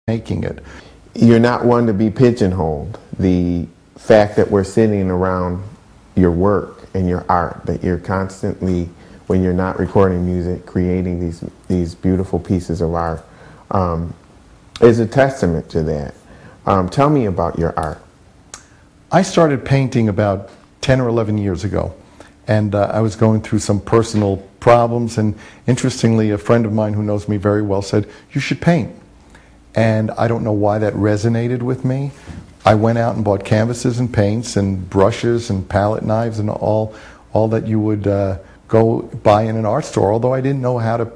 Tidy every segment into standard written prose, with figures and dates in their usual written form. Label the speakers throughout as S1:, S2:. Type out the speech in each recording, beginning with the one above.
S1: making it.
S2: You're not one to be pigeonholed. The fact that we're sitting around your work and your art, that you're constantly, when you're not recording music, creating these beautiful pieces of art, is a testament to that. Tell me about your art.
S1: I started painting about 10 or 11 years ago, and I was going through some personal problems, and interestingly, a friend of mine who knows me very well said, "You should paint." And I don't know why that resonated with me. I went out and bought canvases and paints and brushes and palette knives and all that you would go buy in an art store, although I didn't know how to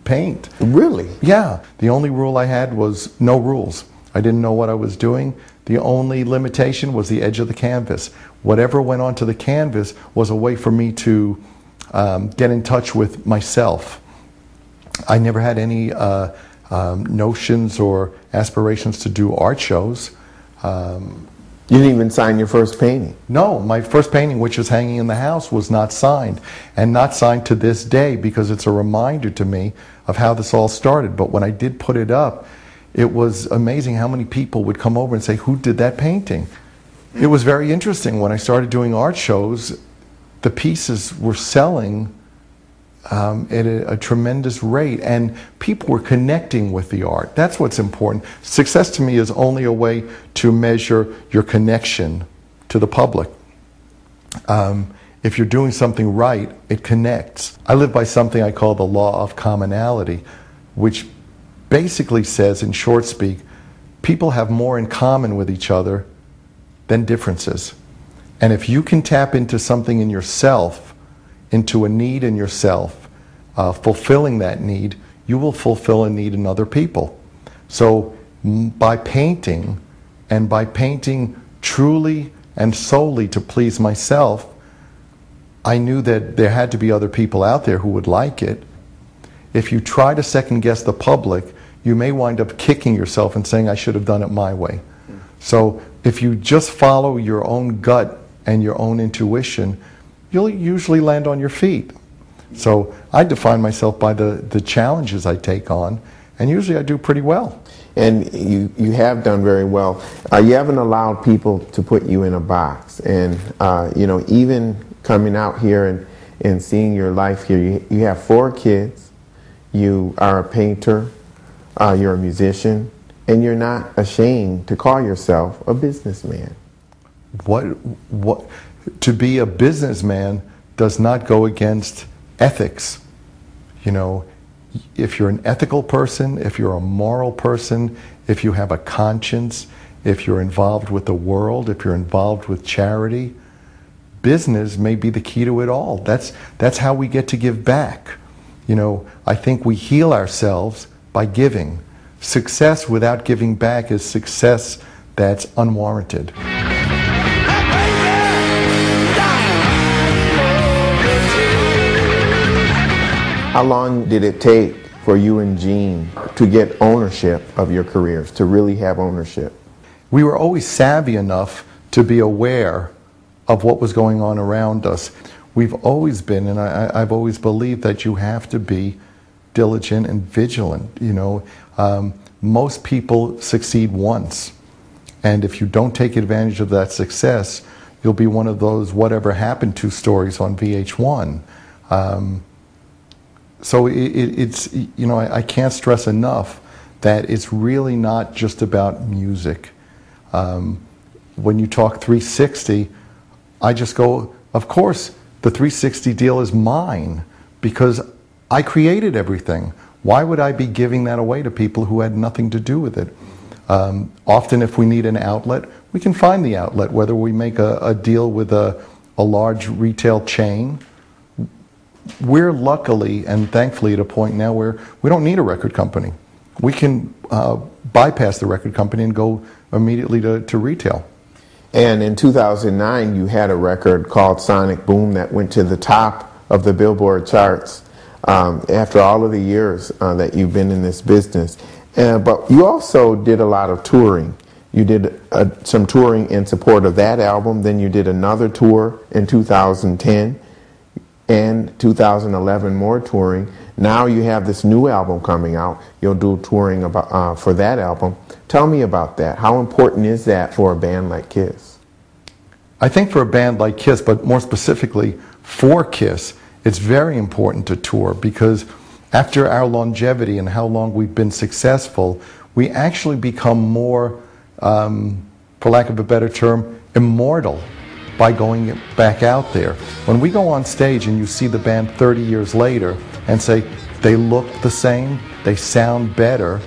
S1: paint.
S2: Really?
S1: Yeah. The only rule I had was no rules. I didn't know what I was doing. The only limitation was the edge of the canvas. Whatever went onto the canvas was a way for me to get in touch with myself. I never had any notions or aspirations to do art shows.
S2: You didn't even sign your first painting?
S1: No, my first painting, which is hanging in the house, was not signed. And not signed to this day, because it's a reminder to me of how this all started. But when I did put it up, it was amazing how many people would come over and say, "Who did that painting?" It was very interesting. When I started doing art shows, the pieces were selling at a tremendous rate, and people were connecting with the art. That's what's important. Success to me is only a way to measure your connection to the public. If you're doing something right, it connects. I live by something I call the law of commonality, which basically says, in short speak, people have more in common with each other than differences. And if you can tap into something in yourself, into a need in yourself, fulfilling that need, you will fulfill a need in other people. So by painting, and by painting truly and solely to please myself, I knew that there had to be other people out there who would like it. If you try to second guess the public, you may wind up kicking yourself and saying, "I should have done it my way." So if you just follow your own gut and your own intuition, you'll usually land on your feet. So I define myself by the challenges I take on, and usually I do pretty well.
S2: And you have done very well. You haven't allowed people to put you in a box. And, even coming out here and seeing your life here, you have 4 kids, you are a painter, you're a musician, and you're not ashamed to call yourself a businessman.
S1: To be a businessman does not go against ethics. You know, if you're an ethical person, if you're a moral person, if you have a conscience, if you're involved with the world, if you're involved with charity, business may be the key to it all. That's how we get to give back. You know, I think we heal ourselves by giving. Success without giving back is success that's unwarranted.
S2: How long did it take for you and Gene to get ownership of your careers, to really have ownership?
S1: We were always savvy enough to be aware of what was going on around us. We've always been, and I've always believed that you have to be diligent and vigilant. You know, most people succeed once, and if you don't take advantage of that success, you'll be one of those "whatever happened to" stories on VH1. So it's, you know, I can't stress enough that it's really not just about music. When you talk 360, I just go, of course, the 360 deal is mine because I created everything. Why would I be giving that away to people who had nothing to do with it? Often if we need an outlet, we can find the outlet, whether we make a deal with a large retail chain. We're luckily and thankfully at a point now where we don't need a record company. We can bypass the record company and go immediately to retail.
S2: And in 2009, you had a record called Sonic Boom that went to the top of the Billboard charts after all of the years that you've been in this business. But you also did a lot of touring. You did some touring in support of that album. Then you did another tour in 2010 and 2011, more touring. Now you have this new album coming out. You'll do touring for that album. Tell me about that. How important is that for a band like Kiss?
S1: I think for a band like Kiss, but more specifically for Kiss, it's very important to tour, because after our longevity and how long we've been successful, we actually become more, for lack of a better term, immortal by going back out there. When we go on stage and you see the band 30 years later and say they look the same, they sound better,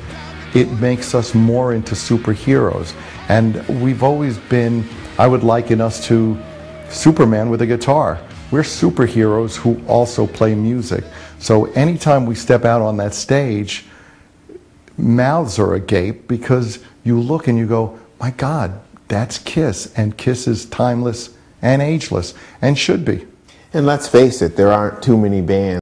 S1: it makes us more into superheroes. And we've always been, I would liken us to Superman with a guitar. We're superheroes who also play music. So anytime we step out on that stage, mouths are agape, because you look and you go, my God, that's Kiss, and Kiss is timeless and ageless, and should be.
S2: And let's face it, there aren't too many bands